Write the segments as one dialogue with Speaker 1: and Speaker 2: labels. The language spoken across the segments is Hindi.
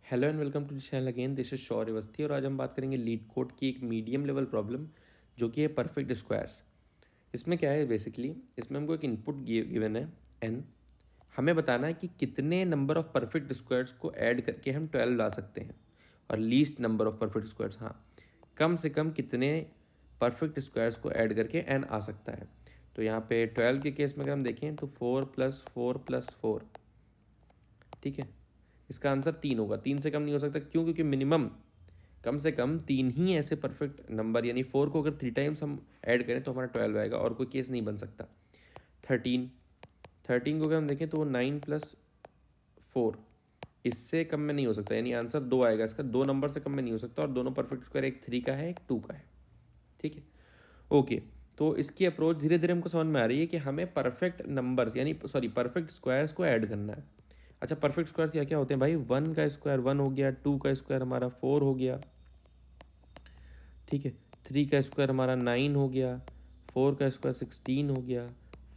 Speaker 1: Hello and welcome to the channel again. This is Shaurya Awasthi और आज हम बात करेंगे लीड कोड की एक मीडियम लेवल प्रॉब्लम जो कि है परफेक्ट स्क्वायर्स। इसमें क्या है बेसिकली, इसमें हमको एक इनपुट गिवन है एन। हमें बताना है कि कितने नंबर ऑफ परफेक्ट स्क्वायर्स को ऐड करके हम 12 ला सकते हैं और least number of perfect squares, हाँ, कम से कम कितने परफेक्ट स्क्वायर्स को ऐड करके एन आ सकता है। तो यहाँ पे 12 के केस में अगर हम देखें तो 4 + 4 + 4, ठीक है। इसका आंसर 3 होगा, 3 से कम नहीं हो सकता। क्यों? क्योंकि मिनिमम कम से कम 3 ही ऐसे परफेक्ट नंबर, यानी 4 को अगर 3 टाइम्स हम ऐड करें तो हमारा 12 आएगा और कोई केस नहीं बन सकता। 13, 13 को अगर हम देखें तो वो 9 + 4, इससे कम में नहीं हो सकता, यानी आंसर 2 आएगा इसका। 2 नंबर से कम में नहीं हो सकता और दोनों परफेक्ट स्क्वायर, एक 3 का है एक 2 का है, ठीक है। ओके, तो इसकी अप्रोच धीरे धीरे हमको समझ में आ रही है कि हमें परफेक्ट नंबर्स यानी सॉरी परफेक्ट स्क्वायर्स को ऐड करना है। अच्छा, परफेक्ट स्क्वायर क्या क्या होते हैं भाई? 1 का स्क्वायर 1 हो गया, 2 का स्क्वायर हमारा 4 हो गया, ठीक है। 3 का स्क्वायर हमारा 9 हो गया, 4 का स्क्वायर 16 हो गया,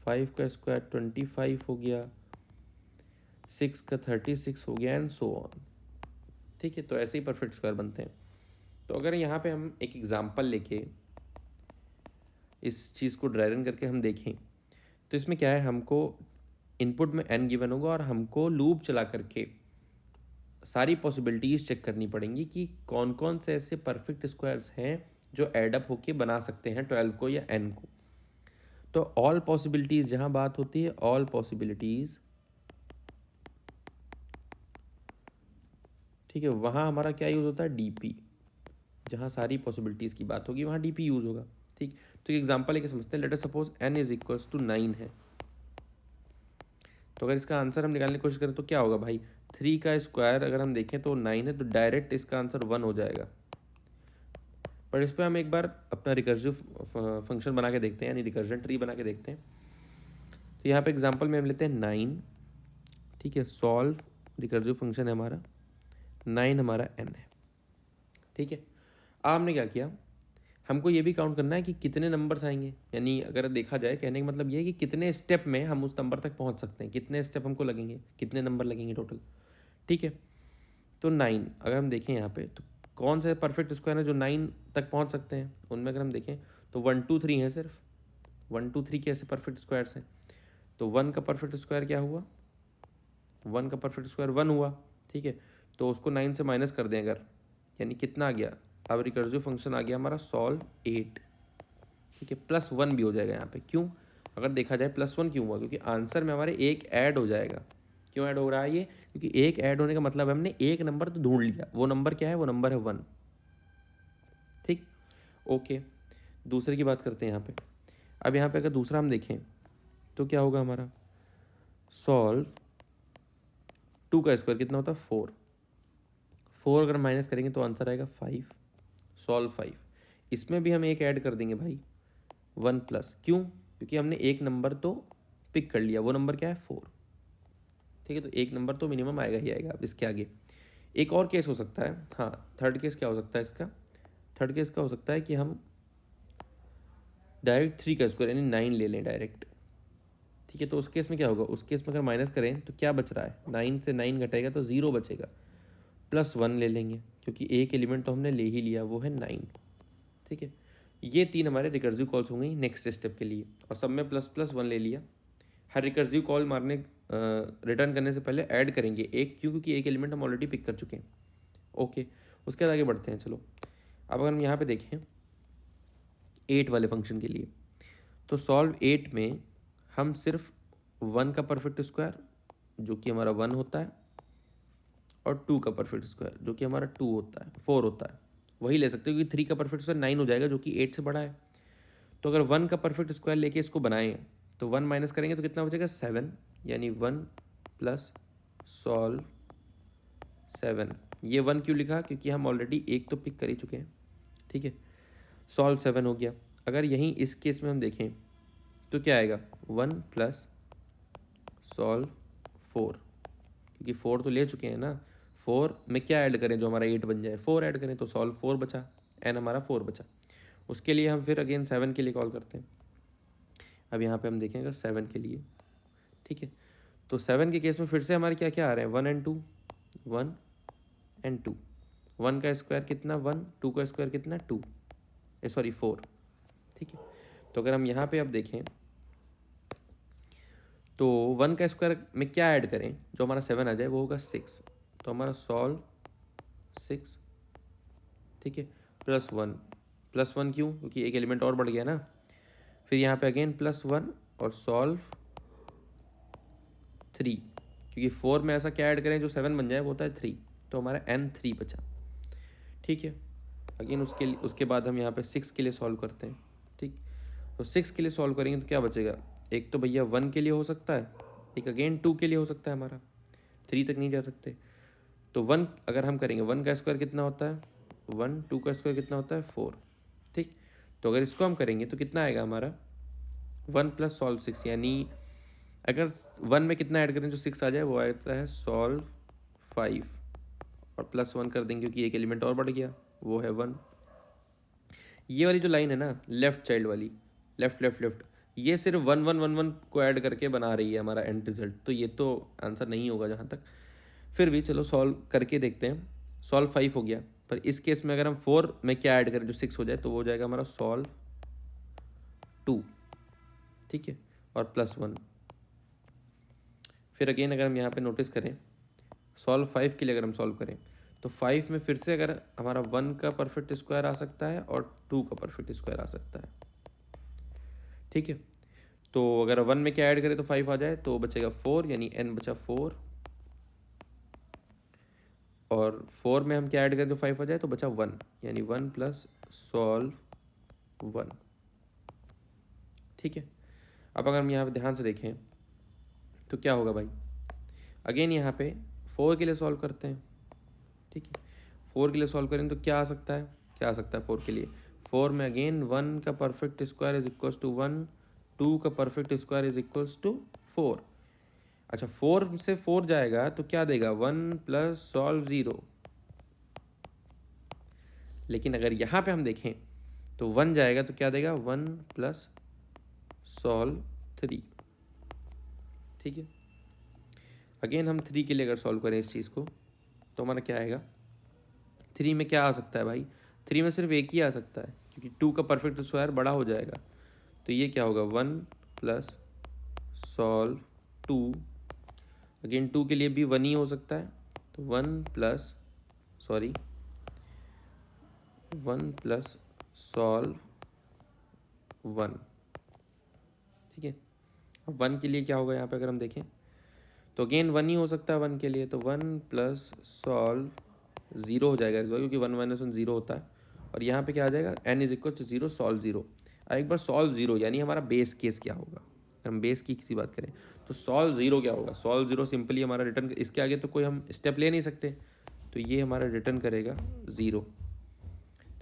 Speaker 1: 5 का स्क्वायर 25 हो गया, 6 का 36 हो गया एंड सो ऑन, ठीक है। तो ऐसे ही परफेक्ट स्क्वायर बनते हैं। तो अगर यहाँ पे हम एक एग्जाम्पल लेके इस चीज़ को ड्राई रन करके हम देखें तो इसमें क्या है, हमको इनपुट में n गिवन होगा और हमको लूप चला करके सारी पॉसिबिलिटीज़ चेक करनी पड़ेंगी कि कौन कौन से ऐसे परफेक्ट स्क्वायर्स हैं जो एडअप होके बना सकते हैं 12 को या n को। तो ऑल पॉसिबिलिटीज़ जहाँ बात होती है, ऑल पॉसिबिलिटीज़, ठीक है, वहाँ हमारा क्या यूज़ होता है? डीपी। जहाँ सारी पॉसिबिलिटीज़ की बात होगी वहाँ डीपी यूज़ होगा, ठीक। तो एक एग्जांपल लेके समझते हैं। लेट अस सपोज n = 9 है। तो अगर इसका आंसर हम निकालने की कोशिश करें तो क्या होगा भाई? 3 का स्क्वायर अगर हम देखें तो 9 है, तो डायरेक्ट इसका आंसर 1 हो जाएगा। पर इस पर हम एक बार अपना रिकर्सिव फंक्शन बना के देखते हैं, यानी रिकर्जन ट्री बना के देखते हैं। तो यहाँ पे एग्जांपल में हम लेते हैं 9, ठीक है। सॉल्व रिकर्सिव फंक्शन है हमारा, 9 हमारा n है, ठीक है। अब हमने क्या किया, हमको ये भी काउंट करना है कि कितने नंबर्स आएंगे, यानी अगर देखा जाए, कहने का मतलब ये है कि कितने स्टेप में हम उस नंबर तक पहुंच सकते हैं, कितने स्टेप हमको लगेंगे, कितने नंबर लगेंगे टोटल, ठीक है। तो 9 अगर हम देखें यहाँ पे तो कौन से परफेक्ट स्क्वायर है जो 9 तक पहुँच सकते हैं? उनमें अगर हम देखें तो 1 2 3 है, सिर्फ 1 2 3 के ऐसे परफेक्ट स्क्वायर्स हैं। तो 1 का परफेक्ट स्क्वायर क्या हुआ? 1 का परफेक्ट स्क्वायर 1 हुआ, ठीक है। तो उसको 9 से माइनस कर दें अगर, यानी कितना आ गया? अब रिकर्सिव फंक्शन आ गया हमारा सॉल्व 8, ठीक है। +1 भी हो जाएगा यहाँ पे। क्यों? अगर देखा जाए +1 क्यों हुआ? क्योंकि आंसर में हमारे एक ऐड हो जाएगा। क्यों ऐड हो रहा है ये? क्योंकि एक ऐड होने का मतलब हमने एक नंबर तो ढूंढ लिया। वो नंबर क्या है? वो नंबर है 1, ठीक। ओके, दूसरे की बात करते हैं यहाँ पे। अब यहाँ पे अगर दूसरा हम देखें तो क्या होगा हमारा? सॉल्व 2 का स्क्वायर कितना होता है? 4। 4 अगर माइनस करेंगे तो आंसर आएगा 5। सॉल्व 5, इसमें भी हम एक ऐड कर देंगे भाई, 1+। क्यों? क्योंकि हमने एक नंबर तो पिक कर लिया, वो नंबर क्या है? 4, ठीक है। तो एक नंबर तो मिनिमम आएगा ही आएगा। अब इसके आगे एक और केस हो सकता है, हाँ, थर्ड केस क्या हो सकता है इसका? थर्ड केस का हो सकता है कि हम डायरेक्ट 3 का स्क्वायर यानी 9 ले लें डायरेक्ट, ठीक है। तो उस केस में क्या होगा? उस केस में अगर माइनस करें तो क्या बच रहा है? 9 से 9 घटेगा तो 0 बचेगा, +1 ले लेंगे क्योंकि एक एलिमेंट तो हमने ले ही लिया, वो है 9, ठीक है। ये 3 हमारे रिकर्सिव कॉल्स होंगी नेक्स्ट स्टेप के लिए, और सब में ++1 ले लिया। हर रिकर्सिव कॉल मारने रिटर्न करने से पहले ऐड करेंगे एक, क्यों? क्योंकि एक एलिमेंट हम ऑलरेडी पिक कर चुके हैं। ओके, उसके बाद आगे बढ़ते हैं। चलो, अब अगर हम यहाँ पे देखें 8 वाले फंक्शन के लिए, तो सॉल्व 8 में हम सिर्फ 1 का परफेक्ट स्क्वायर जो कि हमारा 1 होता है और 2 का परफेक्ट स्क्वायर जो कि हमारा 2 होता है, 4 होता है, वही ले सकते हो, क्योंकि 3 का परफेक्ट स्क्वायर 9 हो जाएगा जो कि 8 से बड़ा है। तो अगर 1 का परफेक्ट स्क्वायर लेके इसको बनाएं तो 1 माइनस करेंगे तो कितना बचेगा? 7, यानी 1 प्लस सॉल्व 7। ये 1 क्यों लिखा? क्योंकि हम ऑलरेडी एक तो पिक कर ही चुके हैं, ठीक है। सॉल्व 7 हो गया। अगर यहीं इस केस में हम देखें तो क्या आएगा? 1 प्लस सॉल्व 4, क्योंकि 4 तो ले चुके हैं ना। 4 में क्या ऐड करें जो हमारा 8 बन जाए? 4 ऐड करें तो सॉल्व 4 बचा, एन हमारा 4 बचा। उसके लिए हम फिर अगेन 7 के लिए कॉल करते हैं। अब यहाँ पे हम देखें अगर 7 के लिए, ठीक है, तो 7 के केस में फिर से हमारे क्या क्या आ रहे हैं? 1 एंड 2, 1 एंड 2। 1 का स्क्वायर कितना 1, 2 का स्क्वायर कितना 2, सॉरी 4। ठीक है, तो अगर हम यहाँ पे अब देखें तो 1 का स्क्वायर में क्या ऐड करें जो हमारा 7 आ जाए, वो होगा 6। तो हमारा सॉल्व 6, ठीक है, +1। +1 क्यों? क्योंकि एक एलिमेंट और बढ़ गया ना। फिर यहाँ पे अगेन +1 और सॉल्व 3, क्योंकि 4 में ऐसा क्या ऐड करें जो 7 बन जाए, वो होता है 3। तो हमारा n3 बचा। ठीक है, अगेन उसके बाद हम यहाँ पे 6 के लिए सॉल्व करते हैं। ठीक, तो 6 के लिए सॉल्व करेंगे तो क्या बचेगा? एक तो भैया 1 के लिए हो सकता है, एक अगेन 2 के लिए हो सकता है, हमारा 3 तक नहीं जा सकते। तो 1 अगर हम करेंगे, 1 का स्क्वायर कितना होता है 1, 2 का स्क्वायर कितना होता है 4। ठीक, तो अगर इसको हम करेंगे तो कितना आएगा हमारा 1 + सॉल्व 6, यानी अगर 1 में कितना ऐड करें जो 6 आ जाए, वो आता है सॉल्व 5 और +1 कर देंगे क्योंकि एक एलिमेंट और बढ़ गया, वो है 1। ये वाली जो लाइन है ना लेफ्ट चाइल्ड वाली, लेफ्ट लेफ्ट लेफ्ट, ये सिर्फ 1 1 1 1 को ऐड करके बना रही है हमारा एंड रिजल्ट, तो ये तो आंसर नहीं होगा जहाँ तक। फिर भी चलो सॉल्व करके देखते हैं। सॉल्व 5 हो गया, पर इस केस में अगर हम 4 में क्या ऐड करें जो 6 हो जाए, तो वो हो जाएगा हमारा सॉल्व 2। ठीक है, और +1। फिर अगेन अगर हम यहाँ पे नोटिस करें, सॉल्व 5 के लिए अगर हम सॉल्व करें तो 5 में फिर से अगर हमारा 1 का परफेक्ट स्क्वायर आ सकता है और 2 का परफेक्ट स्क्वायर आ सकता है। ठीक है, तो अगर 1 में क्या ऐड करें तो 5 आ जाए, तो बचेगा 4, यानी n बचा 4। और 4 में हम क्या ऐड करें तो 5 आ जाए, तो बचा 1, यानी 1 + सॉल्व 1। ठीक है, अब अगर हम यहाँ पे ध्यान से देखें तो क्या होगा भाई, अगेन यहाँ पे 4 के लिए सॉल्व करते हैं। ठीक है, 4 के लिए सॉल्व करें तो क्या आ सकता है, क्या आ सकता है 4 के लिए? 4 में अगेन 1 का perfect square is equals to 1, 2 का perfect square is equals to 4। अच्छा, 4 से 4 जाएगा तो क्या देगा 1 + सॉल्व 0। लेकिन अगर यहाँ पे हम देखें तो 1 जाएगा तो क्या देगा 1 + सॉल्व 3। ठीक है, अगेन हम 3 के लिए अगर सॉल्व करें इस चीज़ को तो हमारा क्या आएगा? 3 में क्या आ सकता है भाई? 3 में सिर्फ एक ही आ सकता है, क्योंकि 2 का परफेक्ट स्क्वायर बड़ा हो जाएगा। तो ये क्या होगा 1 + सॉल्व 2। अगेन 2 के लिए भी 1 ही हो सकता है, तो 1 + सॉल्व 1। ठीक है, अब 1 के लिए क्या होगा यहाँ पे अगर हम देखें तो अगेन 1 ही हो सकता है 1 के लिए, तो 1 + सॉल्व 0 हो जाएगा इस बार, क्योंकि 1 - 1 0 होता है। और यहाँ पे क्या आ जाएगा n = 0 सॉल्व 0। अब एक बार सॉल्व 0 यानी हमारा बेस केस क्या होगा? हम बेस की किसी बात करें तो सॉल्व 0 क्या होगा? सॉल्व 0 सिंपली हमारा रिटर्न, इसके आगे तो कोई हम स्टेप ले नहीं सकते, तो ये हमारा रिटर्न करेगा 0। तो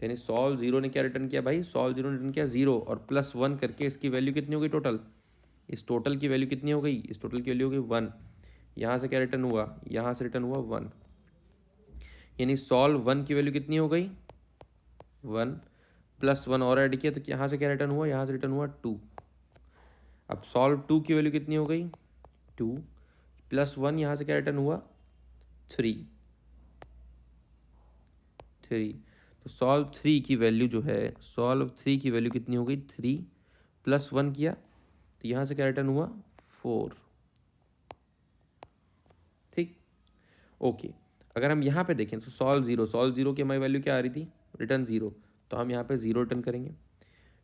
Speaker 1: यानी सॉल्व 0 ने क्या रिटर्न किया भाई? सॉल्व 0 ने रिटर्न किया 0 और +1 करके इसकी वैल्यू कितनी हो गई टोटल? इस टोटल की वैल्यू कितनी हो गई? इस टोटल की वैल्यू हो गई 1। यहाँ से क्या रिटर्न हुआ? यहाँ से रिटर्न हुआ 1, यानी सॉल्व 1 की वैल्यू कितनी हो गई 1, +1 और ऐड किया तो यहाँ से क्या रिटर्न हुआ? यहाँ से रिटर्न हुआ 2। अब सॉल्व 2 की वैल्यू कितनी हो गई 2, +1 यहाँ से क्या रिटर्न हुआ 3। तो सॉल्व 3 की वैल्यू जो है, सॉल्व 3 की वैल्यू कितनी हो गई 3, +1 किया तो यहाँ से क्या रिटर्न हुआ 4। ठीक, ओके। अगर हम यहाँ पे देखें तो सॉल्व 0 की हमारी वैल्यू क्या आ रही थी? रिटर्न 0, तो हम यहाँ पे 0 रिटर्न करेंगे।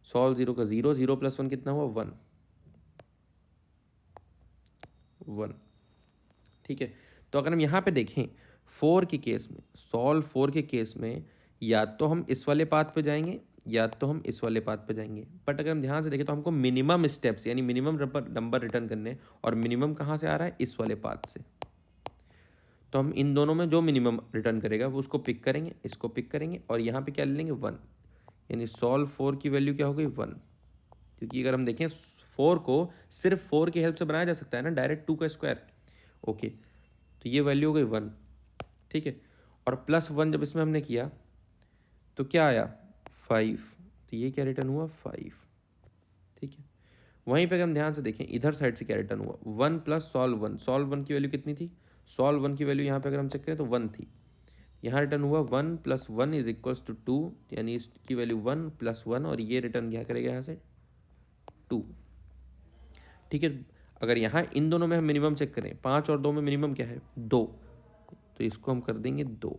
Speaker 1: सॉल्व 0 का 0, 0 + 1 कितना हुआ 1। ठीक है, तो अगर हम यहाँ पे देखें 4 के केस में, सॉल्व 4 के केस में या तो हम इस वाले पाथ पे जाएंगे या तो हम इस वाले पाथ पे जाएंगे, बट अगर हम ध्यान से देखें तो हमको मिनिमम स्टेप्स यानी मिनिमम नंबर रिटर्न करने, और मिनिमम कहाँ से आ रहा है? इस वाले पाथ से। तो हम इन दोनों में जो मिनिमम रिटर्न करेगा वो उसको पिक करेंगे, इसको पिक करेंगे और यहाँ पे क्या ले लेंगे 1, यानी सॉल्व 4 की वैल्यू क्या हो गई 1। क्योंकि अगर हम देखें 4 को सिर्फ 4 की हेल्प से बनाया जा सकता है ना, डायरेक्ट 2 का स्क्वायर। ओके, तो ये वैल्यू हो गई 1। ठीक है, और +1 जब इसमें हमने किया तो क्या आया 5, तो ये क्या रिटर्न हुआ 5। ठीक है, वहीं पे अगर हम ध्यान से देखें इधर साइड से क्या रिटर्न हुआ 1 + सॉल्व 1। सॉल्व 1 की वैल्यू कितनी थी? सॉल्व 1 की वैल्यू यहाँ पे अगर हम चेक करें तो 1 थी, यहाँ रिटर्न हुआ 1 + 1 इज इक्वल्स टू 2, यानी इसकी वैल्यू 1 + 1 और ये रिटर्न क्या करेगा यहाँ से 2। ठीक है, अगर यहाँ इन दोनों में हम मिनिमम चेक करें, 5 और 2 में मिनिमम क्या है 2, तो इसको हम कर देंगे 2,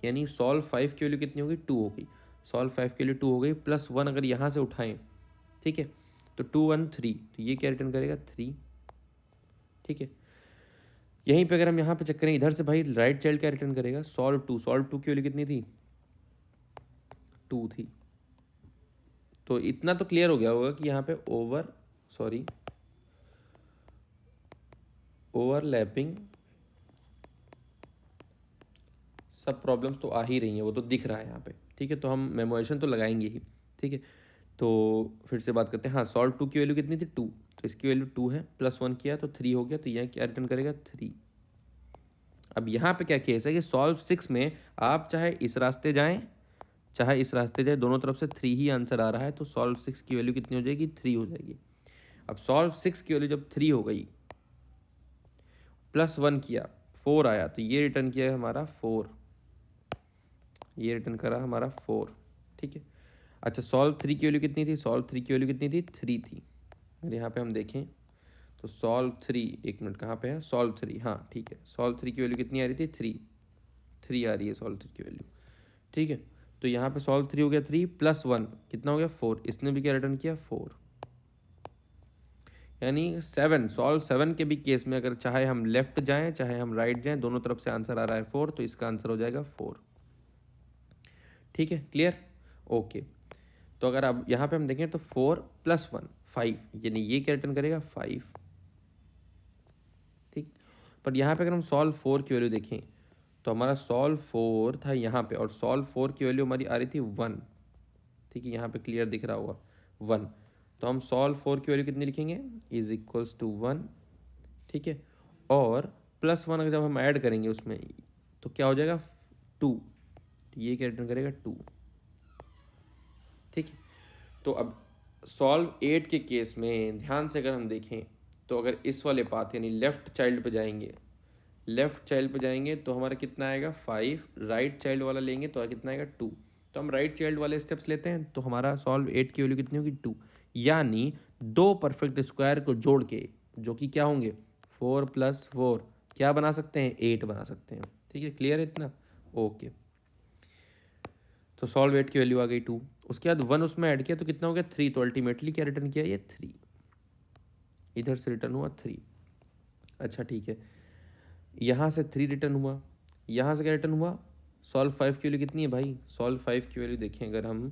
Speaker 1: यानी सॉल्व 5 की वैल्यू कितनी होगी 2 होगी। सॉल्व 5 के लिए 2 हो गई, +1 अगर यहाँ से उठाएं, ठीक है, तो 2 1 3, तो ये क्या रिटर्न करेगा 3। ठीक है, यहीं पे अगर हम यहाँ पे चेक करें इधर से भाई राइट चाइल्ड क्या रिटर्न करेगा सॉल्व 2 की वैल्यू कितनी थी 2 थी। तो इतना तो क्लियर हो गया होगा कि यहाँ पे ओवरलैपिंग सब प्रॉब्लम्स तो आ ही रही हैं, वो तो दिख रहा है यहाँ पे। ठीक है, तो हम मेमोरेशन तो लगाएंगे ही। ठीक है, तो फिर से बात करते हैं। हाँ, सॉल्व 2 की वैल्यू कितनी थी 2, तो इसकी वैल्यू 2 है, +1 किया तो 3 हो गया, तो यहाँ क्या रिटर्न करेगा 3। अब यहाँ पे क्या केस है कि सॉल्व 6 में आप चाहे इस रास्ते जाएं चाहे इस रास्ते जाए, दोनों तरफ से 3 ही आंसर आ रहा है, तो सॉल्व 6 की वैल्यू कितनी हो जाएगी 3 हो जाएगी। अब सॉल्व 6 की वैल्यू जब 3 हो गई, +1 किया 4 आया, तो ये रिटर्न किया है हमारा 4, ये रिटर्न करा हमारा 4। ठीक है, अच्छा सॉल्व 3 की वैल्यू कितनी थी, सॉल्व 3 की वैल्यू कितनी थी 3 थी। अगर यहाँ पे हम देखें तो सॉल्व 3, एक मिनट कहाँ पे है सॉल्व 3, हाँ ठीक है, सॉल्व 3 की वैल्यू कितनी आ रही थी 3 आ रही है सॉल्व 3 की वैल्यू। ठीक है, तो यहाँ पे सॉल्व 3 हो गया 3 +1 कितना हो गया 4, इसने भी क्या रिटर्न किया 4, यानी 7। सॉल्व 7 के भी केस में अगर चाहे हम लेफ्ट जाएं चाहे हम राइट जाएं, दोनों तरफ से आंसर आ रहा है 4, तो इसका आंसर हो जाएगा 4। ठीक है, क्लियर, ओके। तो अगर अब यहाँ पे हम देखें तो 4 + 1 5, यानी ये क्या रिटर्न करेगा 5। ठीक, पर यहाँ पे अगर हम सॉल्व 4 की वैल्यू देखें तो हमारा सॉल्व 4 था यहाँ पे, और सॉल्व 4 की वैल्यू हमारी आ रही थी 1। ठीक है, यहाँ पे क्लियर दिख रहा होगा 1, तो हम सॉल्व 4 की वैल्यू कितनी लिखेंगे इज इक्वल्स टू 1। ठीक है, और +1 अगर जब हम ऐड करेंगे उसमें तो क्या हो जाएगा 2, तो ये क्या रिटर्न करेगा 2। ठीक है, तो अब सॉल्व 8 के केस में ध्यान से अगर हम देखें तो अगर इस वाले पाथ यानी लेफ्ट चाइल्ड पे जाएंगे तो हमारा कितना आएगा 5, राइट चाइल्ड वाला लेंगे तो कितना आएगा 2, तो हम राइट चाइल्ड वाले स्टेप्स लेते हैं, तो हमारा सॉल्व 8 की वैल्यू कितनी होगी 2, यानी 2 परफेक्ट स्क्वायर को जोड़ के जो कि क्या होंगे 4 + 4 क्या बना सकते हैं 8 बना सकते हैं। ठीक है, क्लियर है इतना, ओके। तो सॉल्व 8 की वैल्यू आ गई 2, उसके बाद 1 उसमें ऐड किया तो कितना हो गया 3, तो अल्टीमेटली क्या रिटर्न किया ये 3, इधर से रिटर्न हुआ 3। अच्छा ठीक है, यहाँ से 3 रिटर्न हुआ, यहाँ से क्या रिटर्न हुआ सॉल्व 5 की वैल्यू कितनी है भाई, सॉल्व 5 की वैल्यू देखें अगर हम,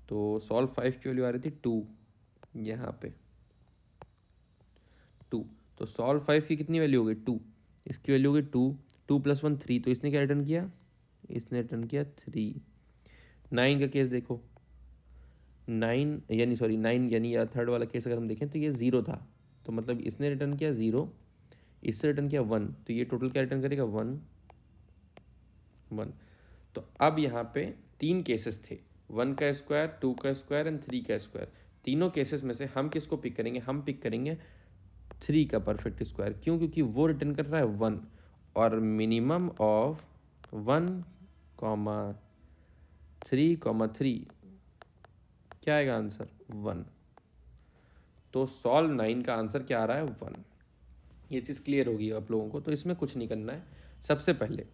Speaker 1: तो सॉल्व 5 की वैल्यू आ रही थी 2, यहाँ पे 2, तो सॉल्व 5 की कितनी वैल्यू हो गई 2, इसकी वैल्यू हो गई 2, 2 + 1 3, तो इसने क्या रिटर्न किया, इसने रिटर्न किया 3। 9 का केस देखो, 9 यानी या थर्ड वाला केस अगर हम देखें तो ये 0 था, तो मतलब इसने रिटर्न किया 0, इससे रिटर्न किया 1, तो ये टोटल क्या रिटर्न करेगा 1 1। तो अब यहाँ पे 3 केसेस थे, 1 का स्क्वायर, 2 का स्क्वायर एंड 3 का स्क्वायर। तीनों केसेस में से हम किसको पिक करेंगे, हम पिक करेंगे 3 का परफेक्ट स्क्वायर। क्यों, क्योंकि वो रिटर्न कर रहा है 1, और मिनिमम ऑफ 1, 3, क्या आएगा आंसर 1। तो सॉल्व 9 का आंसर क्या आ रहा है 1। ये चीज़ क्लियर होगी आप लोगों को, तो इसमें कुछ नहीं करना है। सबसे पहले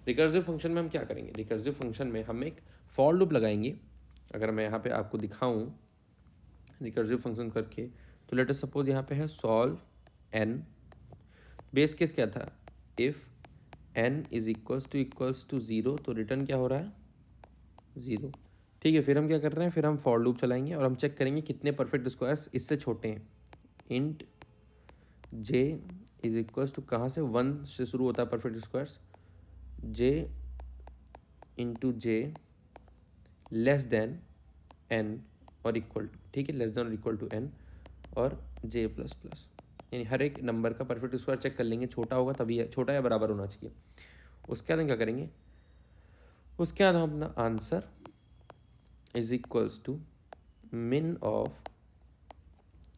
Speaker 1: रिकर्सिव फंक्शन में हम क्या करेंगे, रिकर्सिव फंक्शन में हम एक फॉर लूप लगाएंगे। अगर मैं यहाँ पे आपको दिखाऊं रिकर्सिव फंक्शन करके, तो लेट अस सपोज यहाँ पे है सॉल्व n, बेस केस क्या था if n is equals to 0, तो रिटर्न क्या हो रहा है 0। ठीक है, फिर हम क्या कर रहे हैं, फिर हम फॉर लूप चलाएंगे और हम चेक करेंगे कितने परफेक्ट स्क्वायर्स इससे छोटे हैं। Int j is equals to, कहाँ से 1 से शुरू होता है perfect squares, j into j less than n और इक्वल टू, ठीक है, लेस देन और इक्वल टू n और j प्लस प्लस, यानी हर एक नंबर का परफेक्ट स्क्वायर चेक कर लेंगे, छोटा होगा तभी, छोटा या बराबर होना चाहिए। उसके बाद हम क्या करेंगे, उसके बाद हम अपना answer is equals to min of,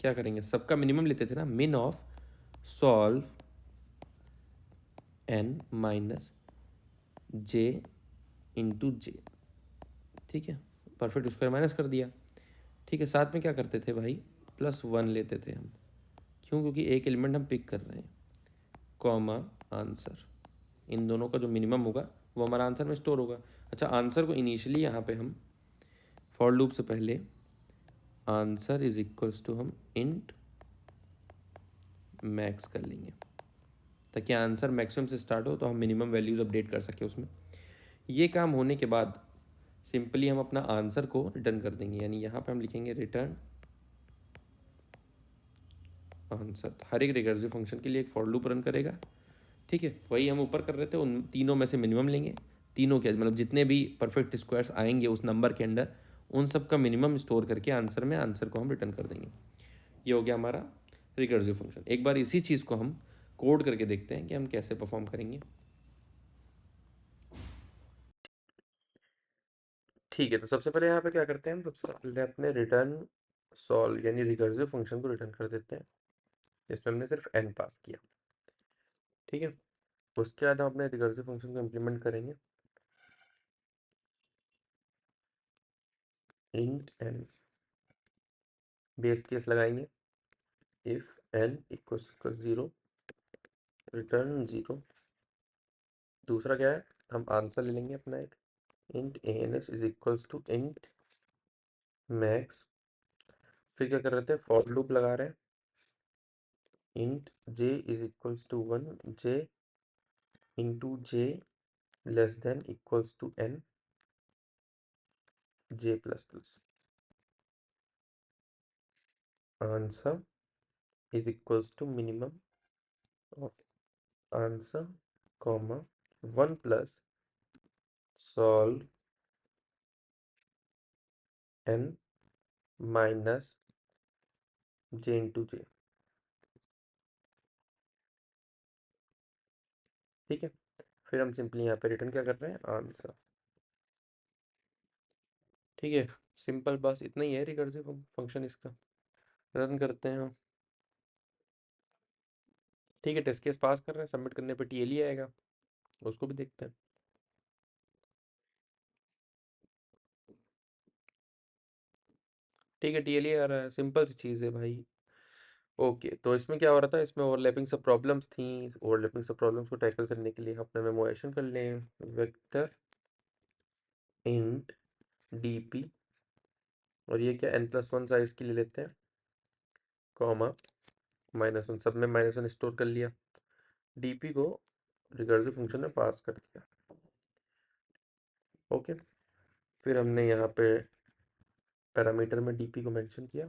Speaker 1: क्या करेंगे सबका मिनिमम लेते थे ना, min of solve n minus j into j. ठीक है, परफेक्ट स्क्वायर माइनस कर दिया। ठीक है, साथ में क्या करते थे भाई, +1 लेते थे हम। क्यों? क्योंकि एक एलिमेंट हम पिक कर रहे हैं, कॉमा आंसर। इन दोनों का जो मिनिमम होगा वो हमारा आंसर में स्टोर होगा। अच्छा, आंसर को इनिशियली यहाँ पे हम फॉर लूप से पहले आंसर इज इक्वल्स टू हम इंट मैक्स कर लेंगे, ताकि आंसर मैक्सिमम से स्टार्ट हो तो हम मिनिमम वैल्यूज अपडेट कर सके उसमें। ये काम होने के बाद सिंपली हम अपना आंसर को रिटर्न कर देंगे, यानी यहाँ पे हम लिखेंगे रिटर्न आंसर। हर एक रिकर्सिव फंक्शन के लिए एक फॉर लूप रन करेगा। ठीक है, वही हम ऊपर कर रहे थे, उन तीनों में से मिनिमम लेंगे। तीनों के मतलब जितने भी परफेक्ट स्क्वायर्स आएंगे उस नंबर के अंदर, उन सब का मिनिमम स्टोर करके आंसर में आंसर को हम रिटर्न कर देंगे। ये हो गया हमारा रिकर्सिव फंक्शन। एक बार इसी चीज़ को हम कोड करके देखते हैं कि हम कैसे परफॉर्म करेंगे। ठीक है, तो सबसे पहले यहाँ पे क्या करते हैं हम, सबसे पहले अपने रिटर्न सॉल्व यानी रिकर्सिव फंक्शन को रिटर्न कर देते हैं, जिसमें हमने सिर्फ n पास किया। ठीक है, उसके बाद हम अपने रिकर्सिव फंक्शन को इम्प्लीमेंट करेंगे, इंट n बेस केस लगाएंगे, इफ n इक्वल्स 0 रिटर्न 0। दूसरा क्या है, हम आंसर ले लेंगे अपना एक, int ans is equals to int max. फिर क्या कर रहे थे, फॉर लूप लगा रहे हैं, int j is equals to 1 j into j less than equals to n j plus plus. Answer is equals to minimum of answer comma 1 plus solve n minus j into j। ठीक है, फिर हम सिंपली यहाँ पे रिटर्न क्या कर रहे हैं, आंसर। ठीक है, सिंपल, बस इतना ही है रिकर्सिव फंक्शन इसका। रन करते हैं हम। ठीक है, टेस्ट केस पास कर रहे हैं, सबमिट करने पे टीएलई आएगा, उसको भी देखते हैं। ठीक है, टीएलई आ रहा है, सिंपल सी चीज़ है भाई। ओके, तो इसमें क्या हो रहा था, इसमें ओवरलैपिंग सब प्रॉब्लम्स थी। ओवरलैपिंग सब प्रॉब्लम्स को टैकल करने के लिए अपने मेमोरेशन कर लें, वेक्टर इंट डीपी, और ये क्या n+1 साइज की ले लेते हैं, कॉमा -1, सब में -1 स्टोर कर लिया। डीपी को रिकर्सिव फंक्शन में पास कर दिया। ओके, फिर हमने यहाँ पे पैरामीटर में डीपी को मेंशन किया।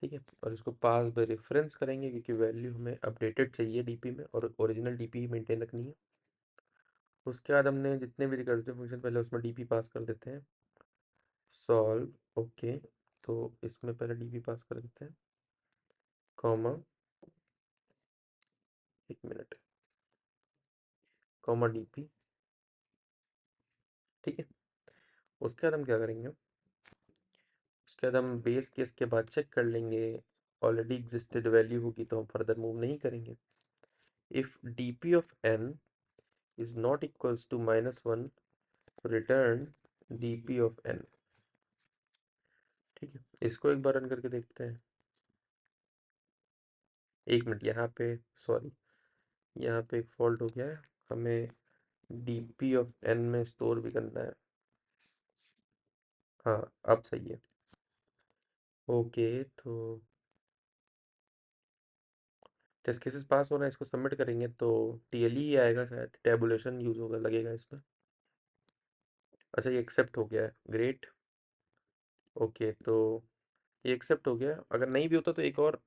Speaker 1: ठीक है, और इसको पास बाय रेफरेंस करेंगे, क्योंकि वैल्यू हमें अपडेटेड चाहिए डीपी में, और ओरिजिनल डीपी ही मेंटेन रखनी है। उसके बाद हमने जितने भी रिकर्सिव फंक्शन पहले उसमें डीपी पास कर देते हैं, सॉल्व। ओके, तो इसमें पहले डीपी पास कर देते हैं, कॉमा 1 मिनट, कॉमा डीपी। ठीक है, उसके बाद हम क्या करेंगे, उसके बाद हम बेस केस के बाद चेक कर लेंगे, ऑलरेडी एग्जिस्टेड वैल्यू होगी तो हम फर्दर मूव नहीं करेंगे। If DP of n is not equals to -1, return DP of n। ठीक है, इसको एक बार रन करके देखते हैं। 1 मिनट, यहाँ पे सॉरी, यहाँ पे एक फॉल्ट हो गया है, हमें डीपी ऑफ n में स्टोर भी करना है। हाँ, अब सही है। ओके, तो टेस्ट केसेस पास हो रहा है, इसको सबमिट करेंगे तो टीएलई ही आएगा, शायद टैबुलेशन यूज होगा लगेगा इसमें। अच्छा, ये एक्सेप्ट हो गया है, ग्रेट। ओके, तो ये एक्सेप्ट हो गया। अगर नहीं भी होता तो एक और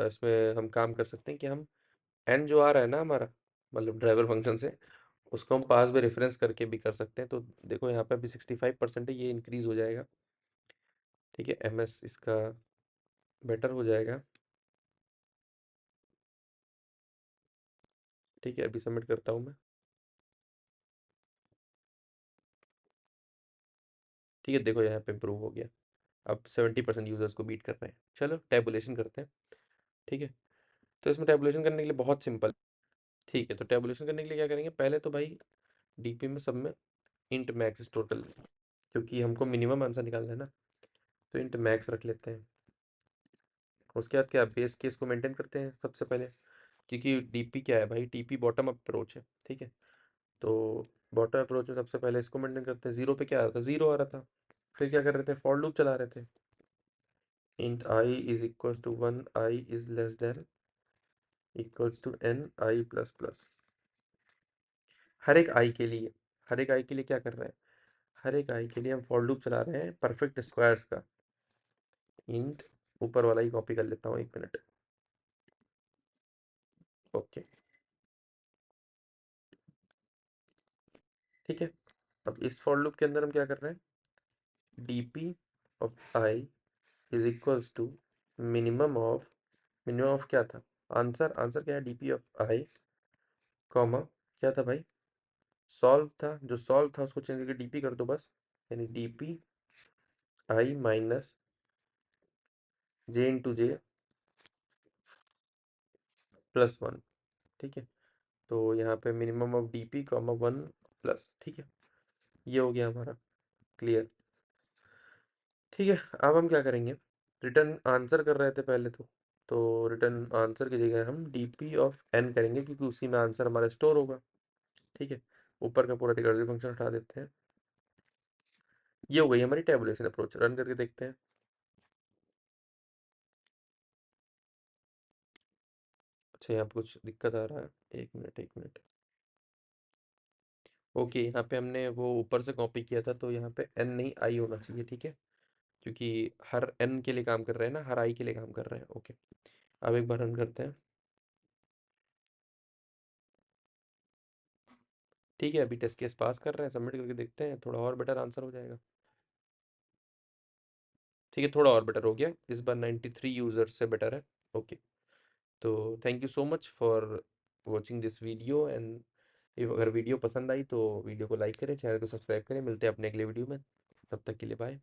Speaker 1: इसमें हम काम कर सकते हैं कि हम एन जो आ रहा है ना हमारा, मतलब ड्राइवर फंक्शन से, उसको हम पास में रेफरेंस करके भी कर सकते हैं। तो देखो यहाँ पे अभी 65% है, ये इंक्रीज हो जाएगा। ठीक है, एमएस इसका बेटर हो जाएगा। ठीक है, अभी सबमिट करता हूँ मैं। ठीक है, देखो यहाँ पे इम्प्रूव हो गया, अब 70% यूजर्स को बीट कर रहे हैं। चलो टैबुलेशन करते हैं। ठीक है, तो इसमें टैबुलेशन करने के लिए बहुत सिंपल। ठीक है, तो टैबुलेशन करने के लिए क्या करेंगे, पहले तो भाई डीपी में सब में इंट मैक्स टोटल, क्योंकि हमको मिनिमम आंसर निकालना है ना, तो इंट मैक्स रख लेते हैं। उसके बाद क्या, बेस केस को मेंटेन करते हैं सबसे पहले, क्योंकि डीपी क्या है भाई, टीपी बॉटम अप अप्रोच है, ठीक है। तो बॉटम अप्रोच में सबसे पहले इसको मेंटेन करते हैं। जीरो पे क्या आ रहा था, जीरो आ रहा था। फिर क्या कर रहे थे, फॉर लूप चला रहे थे। Int i is equals to one, i is less than equals to n i plus plus. हर एक आई के लिए, हर एक आई के लिए क्या कर रहे हैं, हर एक आई के लिए हम फॉर लूप चला रहे हैं परफेक्ट स्क्वायर्स का। इंट ऊपर वाला ही कॉपी कर लेता हूँ, एक मिनट। ओके, ठीक है। अब इस फॉर लूप के अंदर हम क्या कर रहे हैं, dp of i is equals to minimum of क्या था, आंसर, आंसर क्या है, dp ऑफ i कॉमा क्या था भाई, सॉल्व था। जो सॉल्व था उसको चेंज करके dp कर दो बस, यानी dp i minus j into J plus one, ठीक है। तो यहाँ पे minimum of dp comma one plus, ठीक है। ये हो गया हमारा क्लियर, ठीक है। अब हम क्या करेंगे, रिटर्न आंसर कर रहे थे पहले तो रिटर्न आंसर की जगह हम dp ऑफ n करेंगे, क्योंकि उसी में आंसर हमारा स्टोर होगा, ठीक है। ऊपर का पूरा रिकर्सिव फंक्शन हटा देते हैं। ये हो गई हमारी टेबुलेशन अप्रोच, रन करके देखते हैं। अच्छा, यहाँ पे कुछ दिक्कत आ रहा है, एक मिनट एक मिनट। ओके, यहाँ पे हमने वो ऊपर से कॉपी किया था, तो यहाँ पे n नहीं i होना चाहिए, ठीक है। क्योंकि हर n के लिए काम कर रहे हैं ना, हर i के लिए काम कर रहे हैं। ओके, अब एक बार रन करते हैं। ठीक है, अभी टेस्ट केस पास कर रहे हैं, सबमिट करके देखते हैं, थोड़ा और बेटर आंसर हो जाएगा। ठीक है, थोड़ा और बेटर हो गया इस बार, 93 यूजर्स से बेटर है। ओके, तो thank you so much for watching this video, and अगर वीडियो पसंद आई तो वीडियो को लाइक करें, चैनल को सब्सक्राइब करें। मिलते हैं अपने अगले वीडियो में, तब तक के लिए बाय।